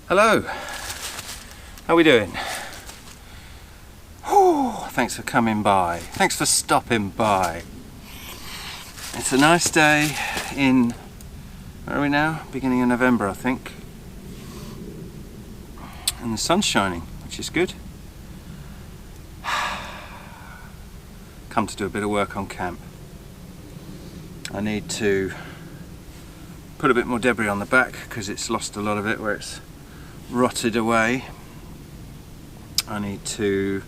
Hello, how are we doing? Oh, thanks for coming by. Thanks for stopping by. It's a nice day in, where are we now? Beginning of November, I think. And the sun's shining, which is good. Come to do a bit of work on camp. I need to put a bit more debris on the back because it's lost a lot of it where it's rotted away. I need to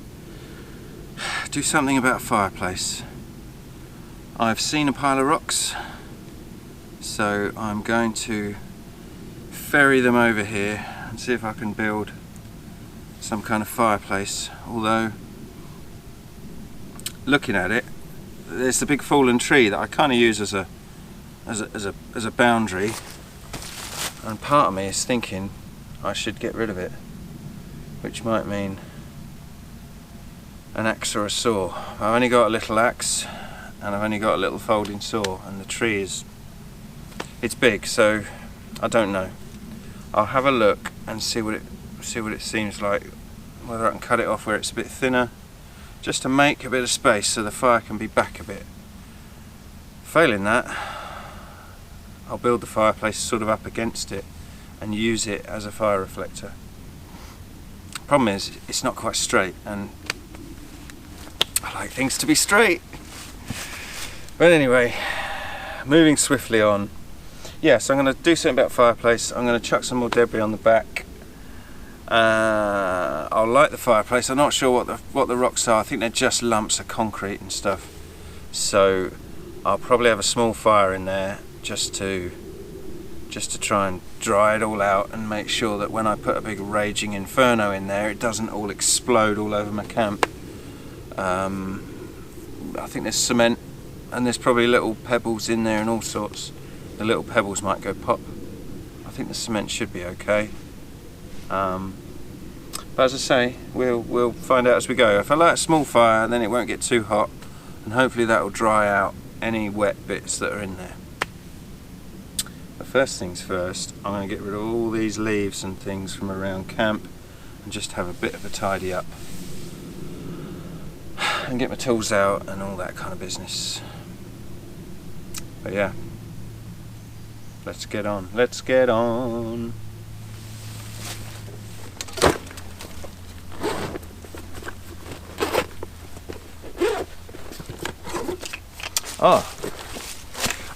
do something about a fireplace. I've seen a pile of rocks, so I'm going to ferry them over here and see if I can build some kind of fireplace. Although, looking at it, there's the big fallen tree that I kind of use as a boundary, and part of me is thinking I should get rid of it, which might mean an axe or a saw. I've only got a little axe and I've only got a little folding saw, and the tree it's big, so I don't know. I'll have a look and see what it seems like, whether I can cut it off where it's a bit thinner, just to make a bit of space so the fire can be back a bit. Failing that, I'll build the fireplace sort of up against it and use it as a fire reflector. Problem is, it's not quite straight, and I like things to be straight. But anyway, moving swiftly on. Yes, I'm going to do something about fireplace. I'm going to chuck some more debris on the back. I'll light the fireplace. I'm not sure what the rocks are. I think they're just lumps of concrete and stuff. So I'll probably have a small fire in there just to try and dry it all out and make sure that when I put a big raging inferno in there, it doesn't all explode all over my camp. I think there's cement and there's probably little pebbles in there and all sorts. The little pebbles might go pop. I think the cement should be okay. But as I say, we'll find out as we go. If I light a small fire, then it won't get too hot, and hopefully that will dry out any wet bits that are in there. But first things first, I'm going to get rid of all these leaves and things from around camp and just have a bit of a tidy up and get my tools out and all that kind of business. But yeah, let's get on. Oh,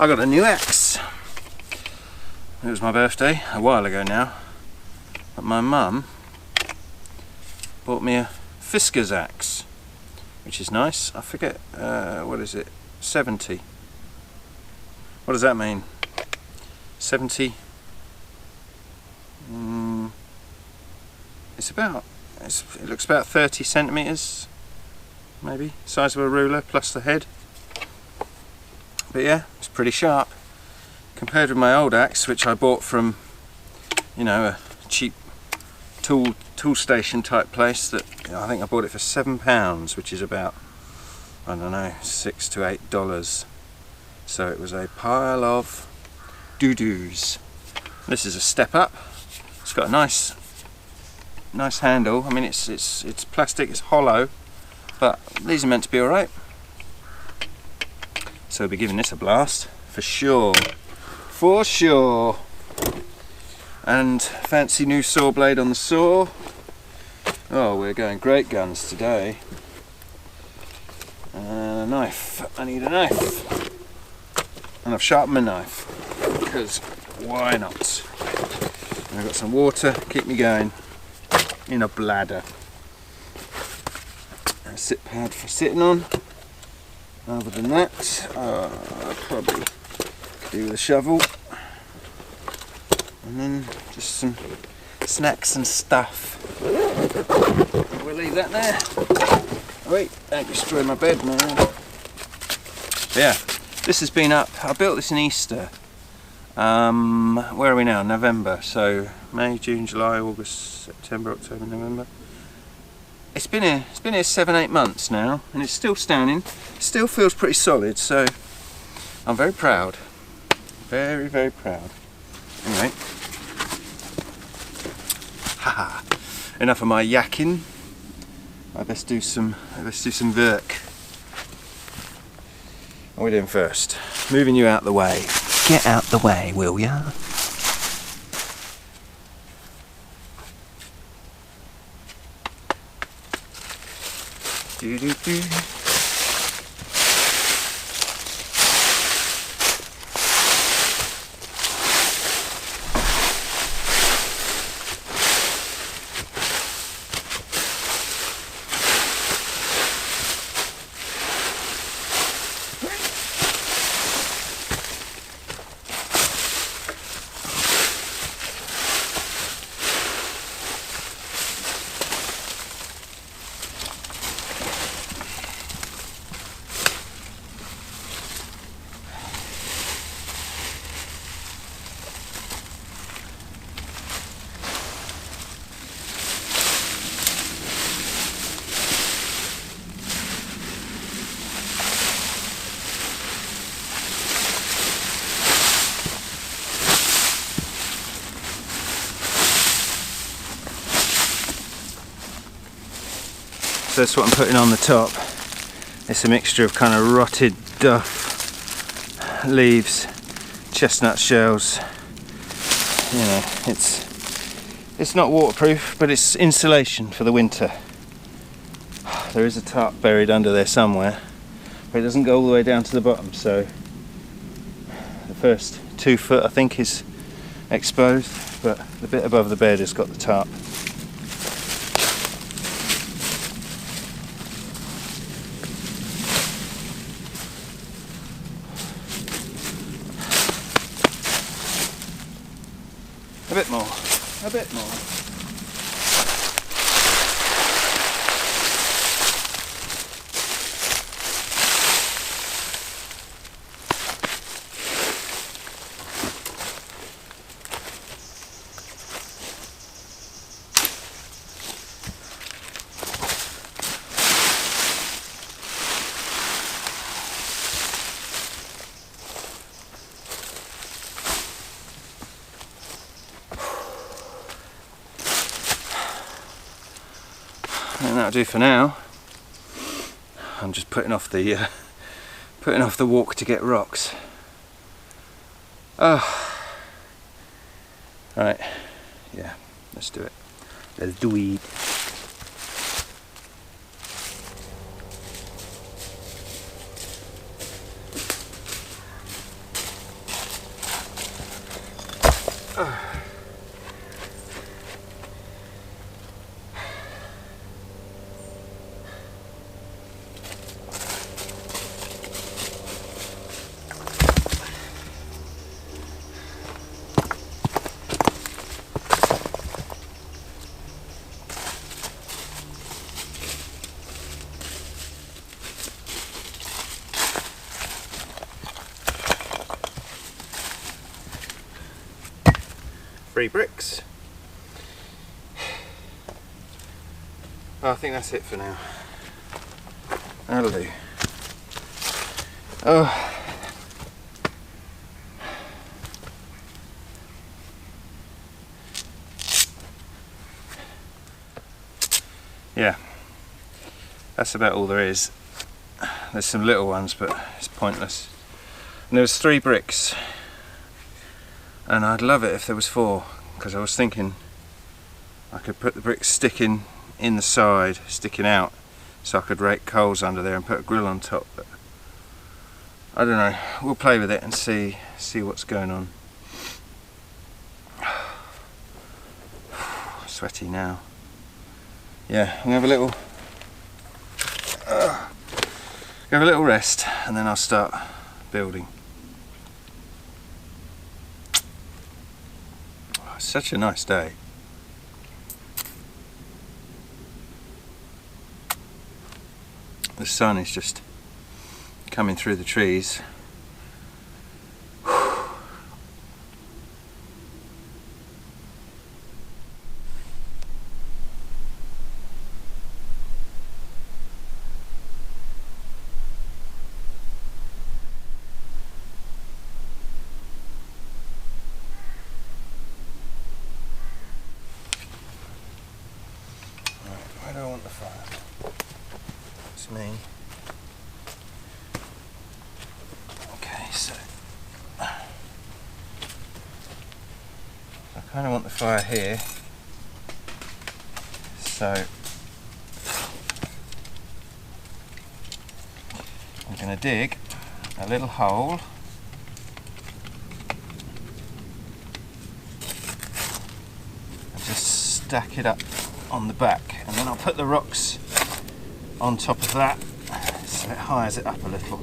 I got a new axe. It was my birthday a while ago now, but my mum bought me a Fisker's axe, which is nice. I forget, what is it, 70. What does that mean? 70? It looks about 30 centimetres, maybe, size of a ruler plus the head. But yeah, it's pretty sharp compared with my old axe, which I bought from, you know, a cheap tool station type place. That I think I bought it for £7, which is about, I don't know, $6 to $8. So it was a pile of doo-doos. This is a step up. It's got a nice handle. I mean, it's plastic, it's hollow, but these are meant to be all right. So we'll be giving this a blast, for sure. For sure. And fancy new saw blade on the saw. Oh, we're going great guns today. And a knife. I need a knife. And I've sharpened my knife, because why not? And I've got some water, keep me going, in a bladder. And a sit pad for sitting on. Other than that, I'll probably do with a shovel, and then just some snacks and stuff. We'll leave that there. Wait, don't destroy my bed, man. But yeah, this has been up. I built this in Easter. Where are we now? November. So May, June, July, August, September, October, November. It's been here 7-8 months now, and it's still standing. Still feels pretty solid, so I'm very proud. Very, very proud. Anyway, Haha. Enough of my yakking. I best do some work. What are we doing first? Moving you out the way. Get out the way, will ya? Do-do-do. So that's what I'm putting on the top. It's a mixture of kind of rotted duff, leaves, chestnut shells. You know, it's not waterproof, but it's insulation for the winter. There is a tarp buried under there somewhere, but it doesn't go all the way down to the bottom, so the first 2 foot I think is exposed, but the bit above the bed has got the tarp. A bit more, a bit more. And that'll do for now. I'm just putting off the walk to get rocks. Oh, right, yeah, let's do it. Let's do it. Three bricks. Oh, I think that's it for now. That'll do. Oh. Yeah. That's about all there is. There's some little ones, but it's pointless. And there was 3 bricks. And I'd love it if there was 4, because I was thinking I could put the bricks sticking in the side, sticking out, so I could rake coals under there and put a grill on top. But I don't know, we'll play with it and see what's going on. Sweaty now. Yeah, I'm gonna have a little rest, and then I'll start building. Such a nice day. The sun is just coming through the trees. So I kind of want the fire here, so I'm going to dig a little hole and just stack it up on the back, and then I'll put the rocks on top of that so it hires it up a little.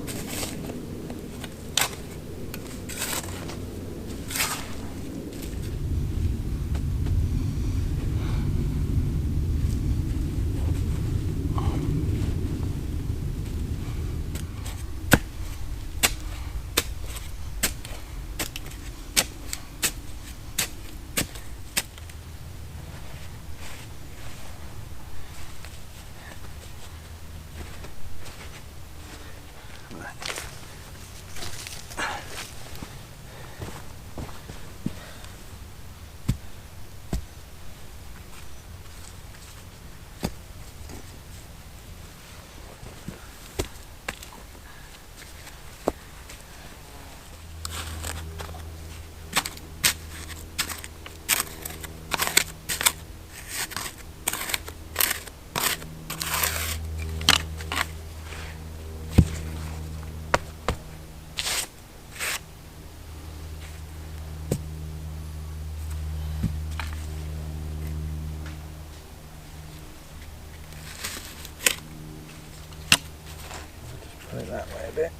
Put it that way a bit.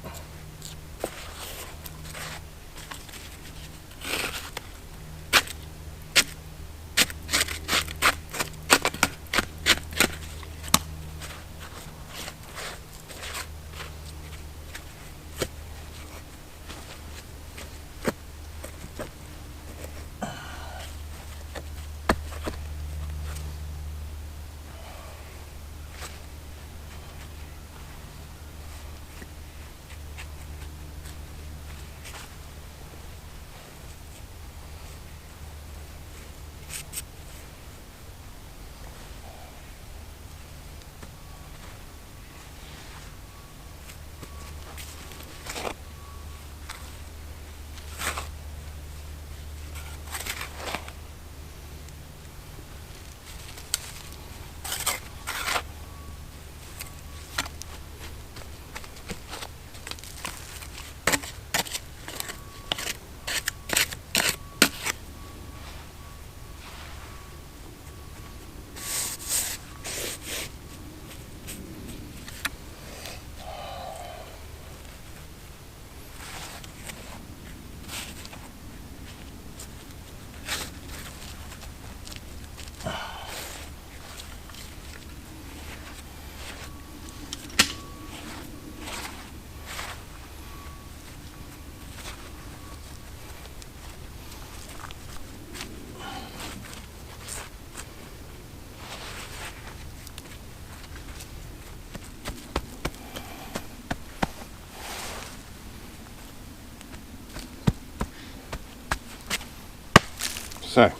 So,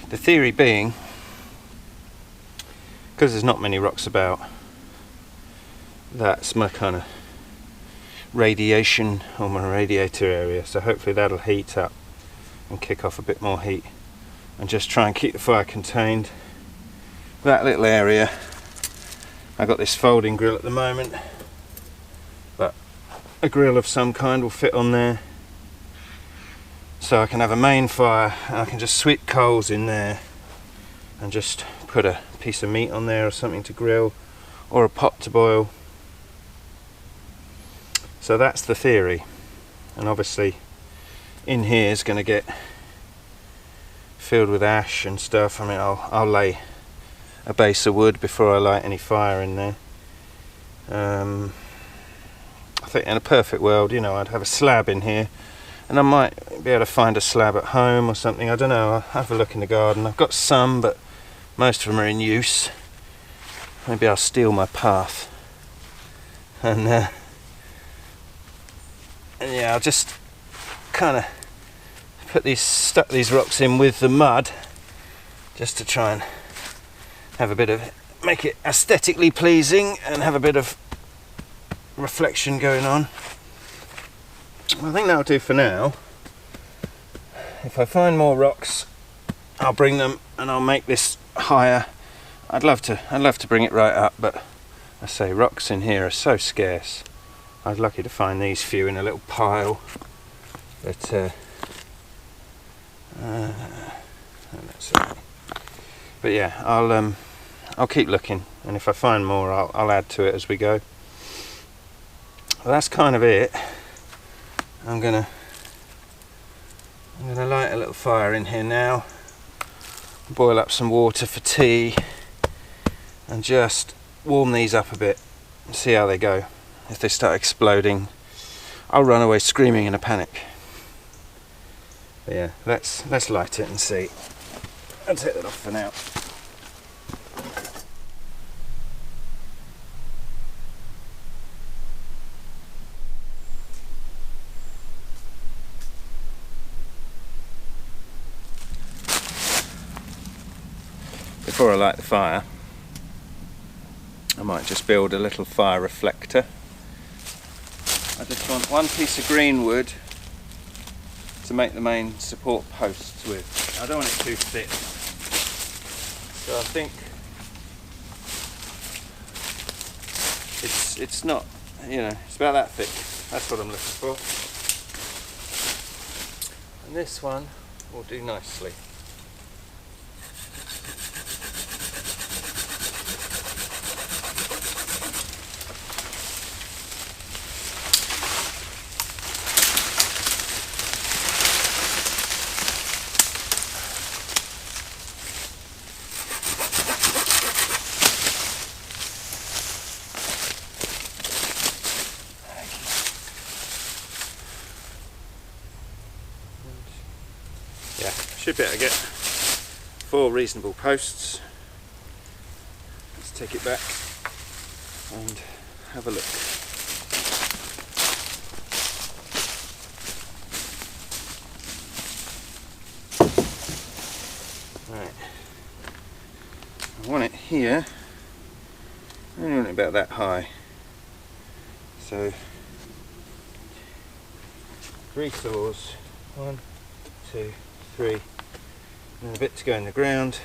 the theory being, because there's not many rocks about, that's my kind of radiation, or my radiator area, so hopefully that'll heat up and kick off a bit more heat and just try and keep the fire contained. That little area, I got this folding grill at the moment, but a grill of some kind will fit on there. So I can have a main fire and I can just sweep coals in there and just put a piece of meat on there or something to grill, or a pot to boil. So that's the theory, and obviously in here is going to get filled with ash and stuff. I mean, I'll lay a base of wood before I light any fire in there. I think in a perfect world, you know, I'd have a slab in here. And I might be able to find a slab at home or something, I don't know, I'll have a look in the garden. I've got some, but most of them are in use. Maybe I'll steal my path. And yeah, I'll just kind of stuck these rocks in with the mud, just to try and have a bit of, make it aesthetically pleasing and have a bit of reflection going on. I think that'll do for now. If I find more rocks, I'll bring them and I'll make this higher. I'd love to bring it right up, but I say rocks in here are so scarce. I was lucky to find these few in a little pile, but that's it. But yeah, I'll keep looking, and if I find more, I'll add to it as we go. Well, that's kind of it. I'm gonna light a little fire in here now, boil up some water for tea, and just warm these up a bit and see how they go. If they start exploding, I'll run away screaming in a panic. But yeah, let's light it and see. I'll take that off for now. Before I light the fire, I might just build a little fire reflector. I just want one piece of green wood to make the main support posts with. I don't want it too thick. So I think it's not, it's about that thick. That's what I'm looking for. And this one will do nicely. Yeah, should be able to get 4 reasonable posts. Let's take it back and have a look. Right, I want it here. I only want it about that high. So 3 saws, 1, 2, 3, and then a bit to go in the ground.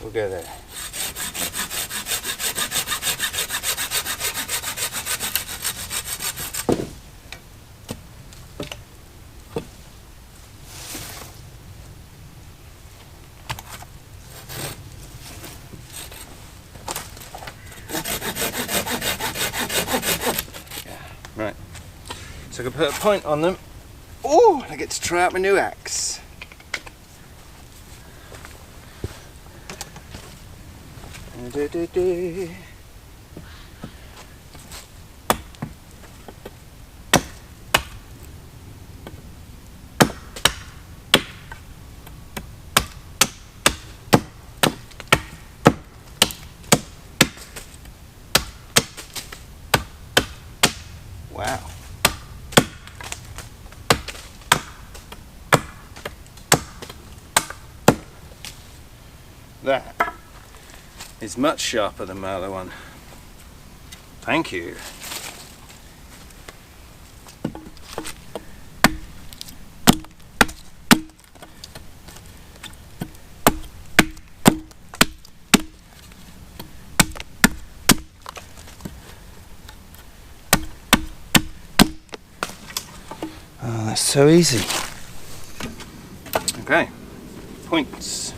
We'll go there. Yeah, right. So I can put a point on them. Oh, I get to try out my new axe. Wow. That is much sharper than my other one. Thank you. Oh, that's so easy. Okay, points.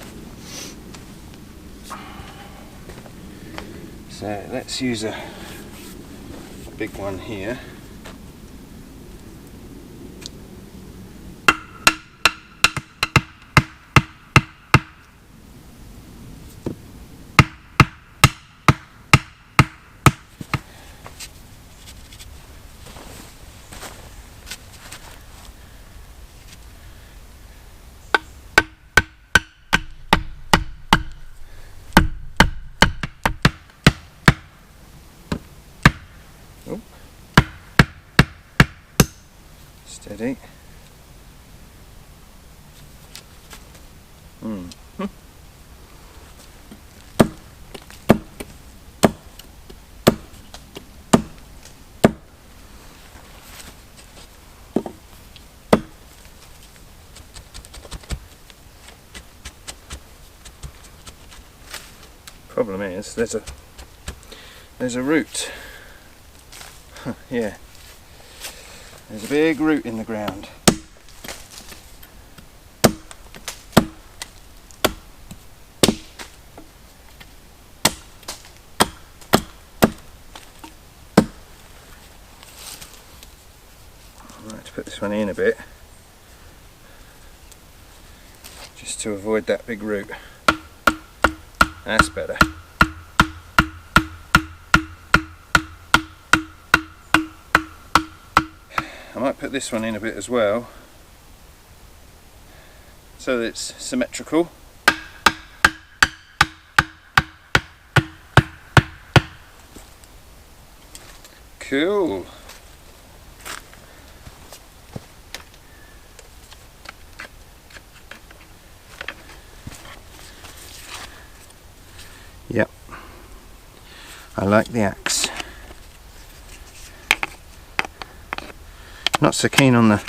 So let's use a big one here. Oh. Steady. Problem is, there's a root. Yeah, there's a big root in the ground. I might have to put this one in a bit, just to avoid that big root. That's better. I might put this one in a bit as well, so that it's symmetrical. Cool. Yep, I like the axe. Not so keen on the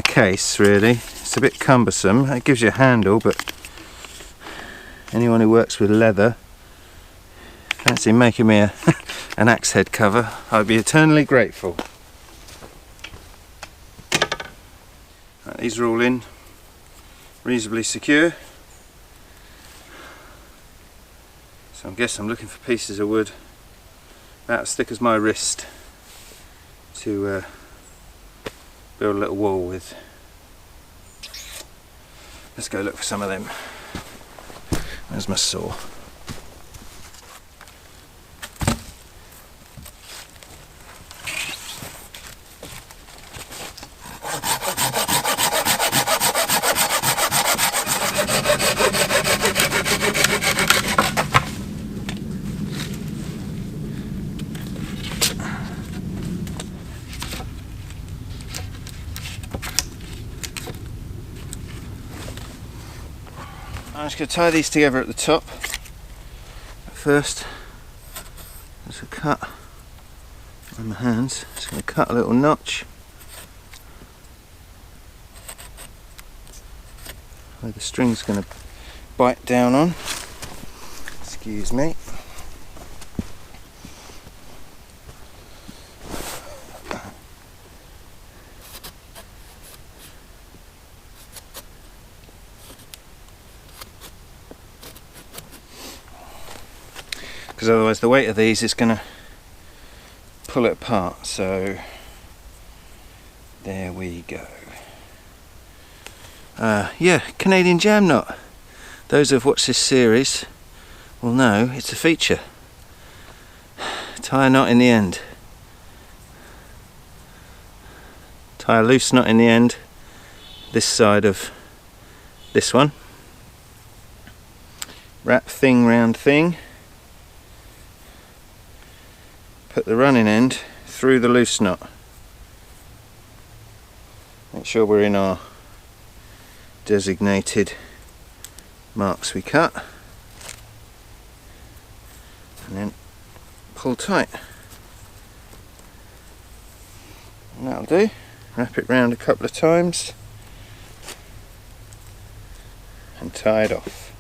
case really. It's a bit cumbersome. It gives you a handle, but anyone who works with leather, fancy making me an axe head cover, I'd be eternally grateful. Right, these are all in, reasonably secure. So I guess I'm looking for pieces of wood about as thick as my wrist to build a little wall with. Let's go look for some of them. Where's my saw? I'm just going to tie these together at the top. First, there's a cut on my hands. Just going to cut a little notch where the string's going to bite down on. Excuse me. Because otherwise the weight of these is going to pull it apart. So there we go. Yeah, Canadian jam knot. Those who have watched this series will know it's a feature. Tie a knot in the end. Tie a loose knot in the end, this side of this one. Wrap thing round thing. Put the running end through the loose knot. Make sure we're in our designated marks we cut. And then pull tight. And that'll do. Wrap it round a couple of times and tie it off.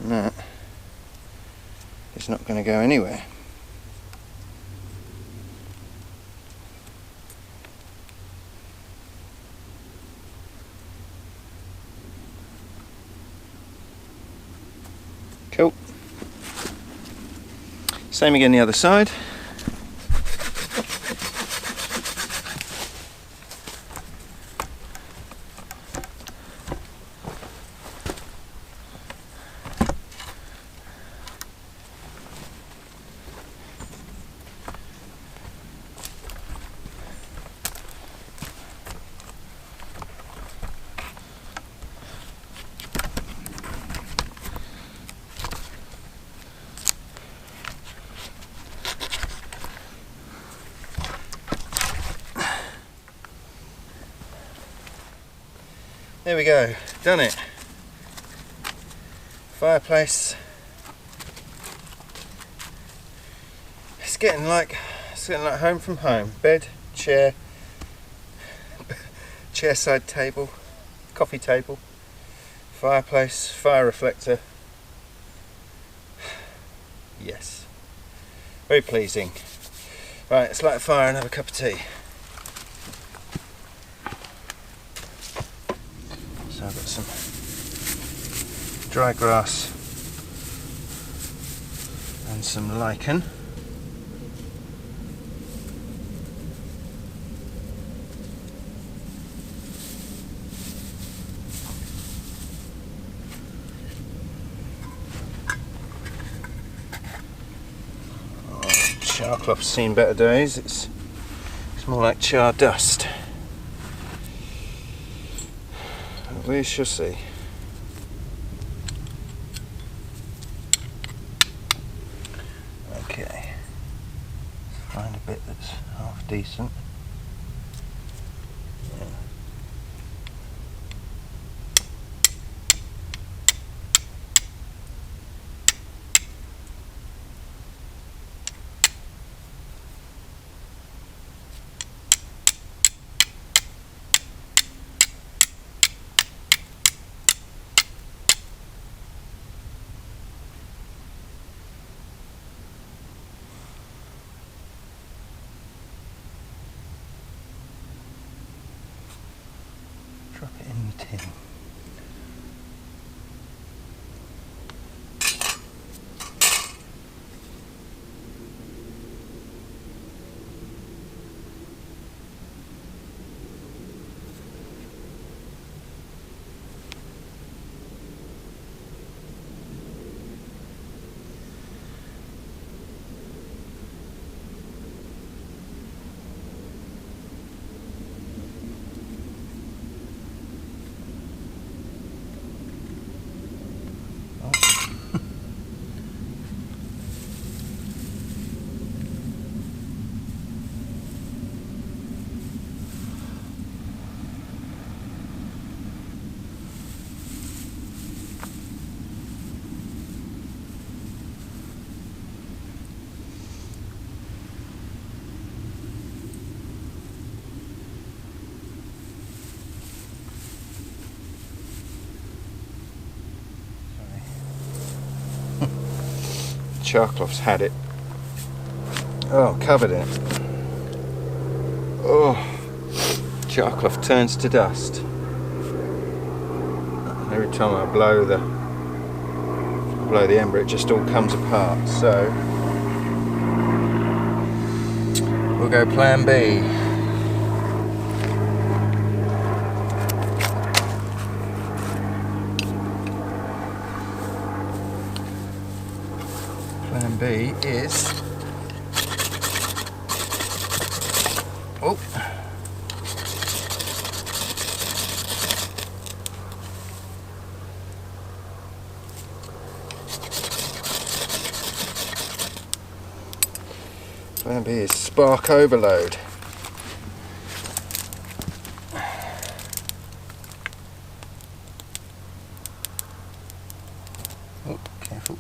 And that is not going to go anywhere. Cool. Same again the other side. There we go, done it. Fireplace. It's getting like home from home. Bed, chair, chairside table, coffee table, fireplace, fire reflector. Yes, very pleasing. Right, let's light a fire and have a cup of tea. So I've got some dry grass and some lichen. Char cloth's seen better days. It's more like char dust. We shall see. Okay, find a bit that's half decent. Yeah. Drop it in the tin. Charcloth's had it. Oh, covered in it. Oh, charcloth turns to dust. And every time I blow the ember, it just all comes apart. So we'll go plan B. Plan B is, oh, plan B is spark overload. Oh, careful.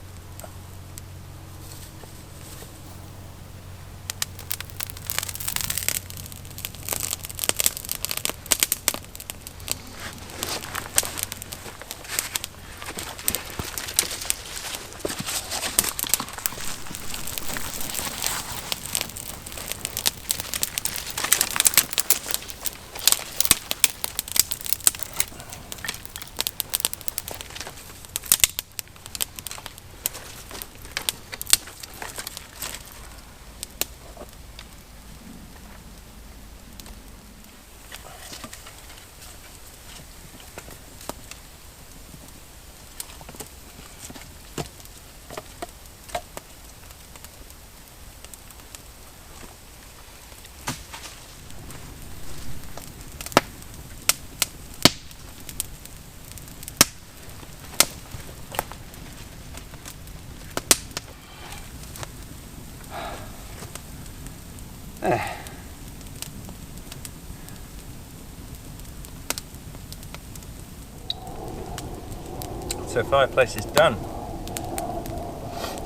So fireplace is done.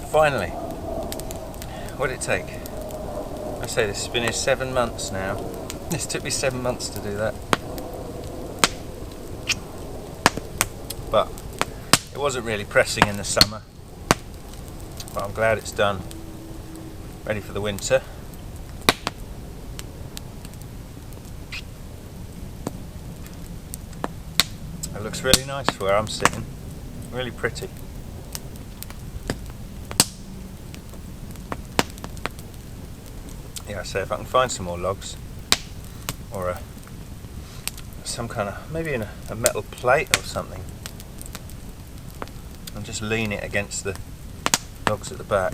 Finally. What did it take? I say this has been here 7 months now. This took me 7 months to do that. but it wasn't really pressing in the summer. But I'm glad it's done, ready for the winter. It looks really nice where I'm sitting, really pretty. Yeah, so if I can find some more logs, or some kind of, maybe in a metal plate or something, and just lean it against the logs at the back.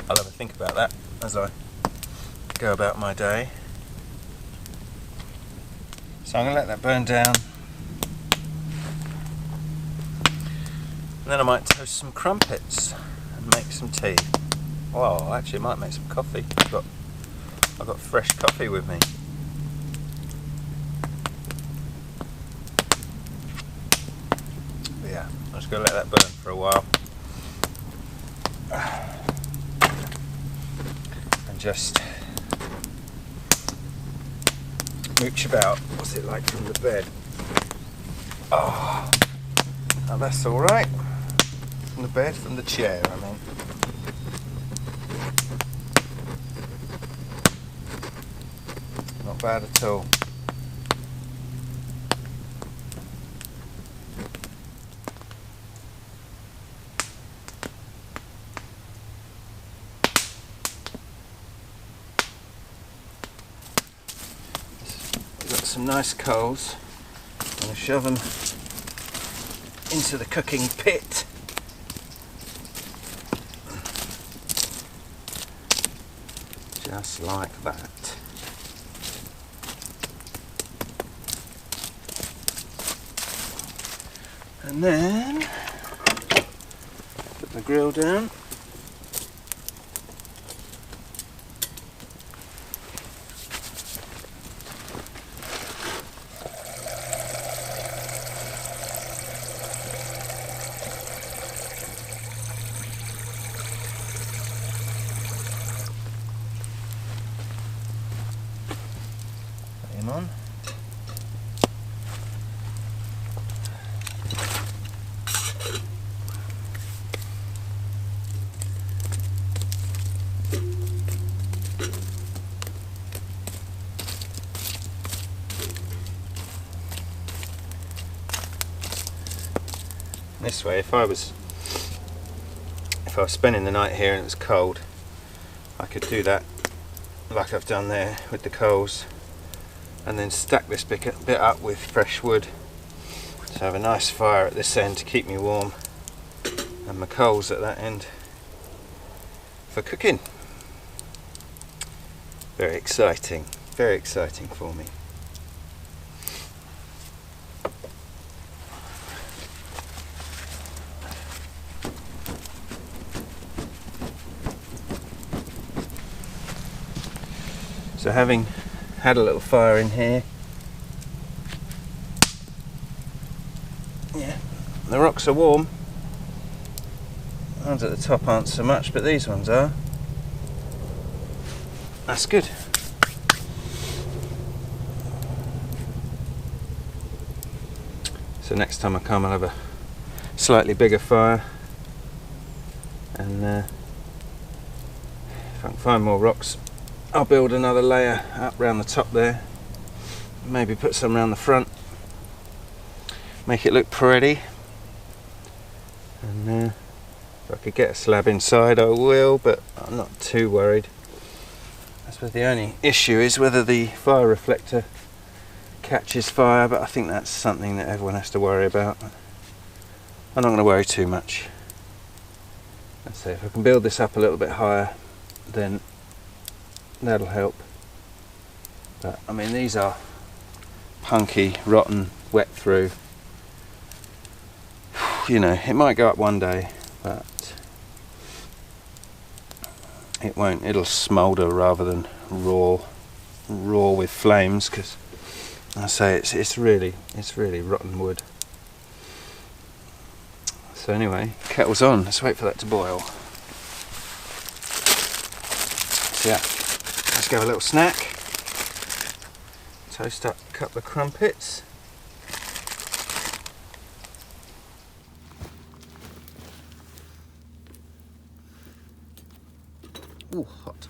I'll have a think about that as I go about my day. So I'm going to let that burn down, and then I might toast some crumpets and make some tea. Well, actually I might make some coffee. I've got fresh coffee with me. But yeah, I'm just going to let that burn for a while. And just mooch about. What's it like from the bed? Oh, now that's alright. From the bed, from the chair, I mean. Not bad at all. We've got some nice coals. I'm going to shove them into the cooking pit. Just like that. And then put the grill down. Put him on. This way, if I was spending the night here and it was cold, I could do that like I've done there with the coals, and then stack this bit up with fresh wood, so I have a nice fire at this end to keep me warm, and my coals at that end for cooking. Very exciting for me. So having had a little fire in here, yeah, the rocks are warm. The ones at the top aren't so much, but these ones are. That's good. So next time I come I'll have a slightly bigger fire, and if I can find more rocks I'll build another layer up around the top there, maybe put some around the front, make it look pretty, and if I could get a slab inside I will, but I'm not too worried. I suppose the only issue is whether the fire reflector catches fire, but I think that's something that everyone has to worry about. I'm not going to worry too much. Let's see, if I can build this up a little bit higher, then that'll help. But I mean, these are punky, rotten, wet through. You know, it might go up one day, but it won't. It'll smoulder rather than raw with flames, because I say it's really rotten wood. So anyway, kettle's on. Let's wait for that to boil. So yeah, let's go a little snack. Toast up a couple of crumpets. Ooh, hot.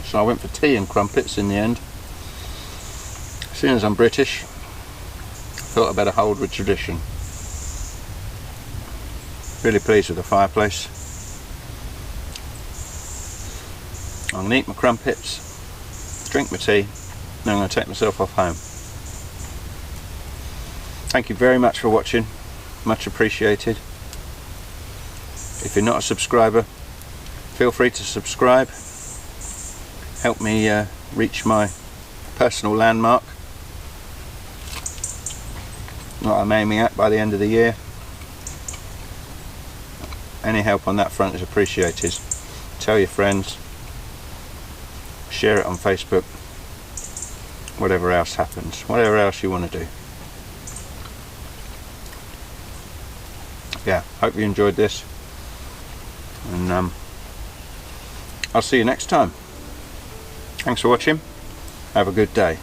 So I went for tea and crumpets in the end. Seeing as I'm British, I thought I'd better hold with tradition. Really pleased with the fireplace. I'm going to eat my crumpets, drink my tea, then I'm going to take myself off home. Thank you very much for watching, much appreciated. If you're not a subscriber, feel free to subscribe. Help me reach my personal landmark that I'm aiming at by the end of the year. Any help on that front is appreciated. Tell your friends, share it on Facebook, whatever else happens, whatever else you want to do. Yeah, hope you enjoyed this, and I'll see you next time. Thanks for watching. Have a good day.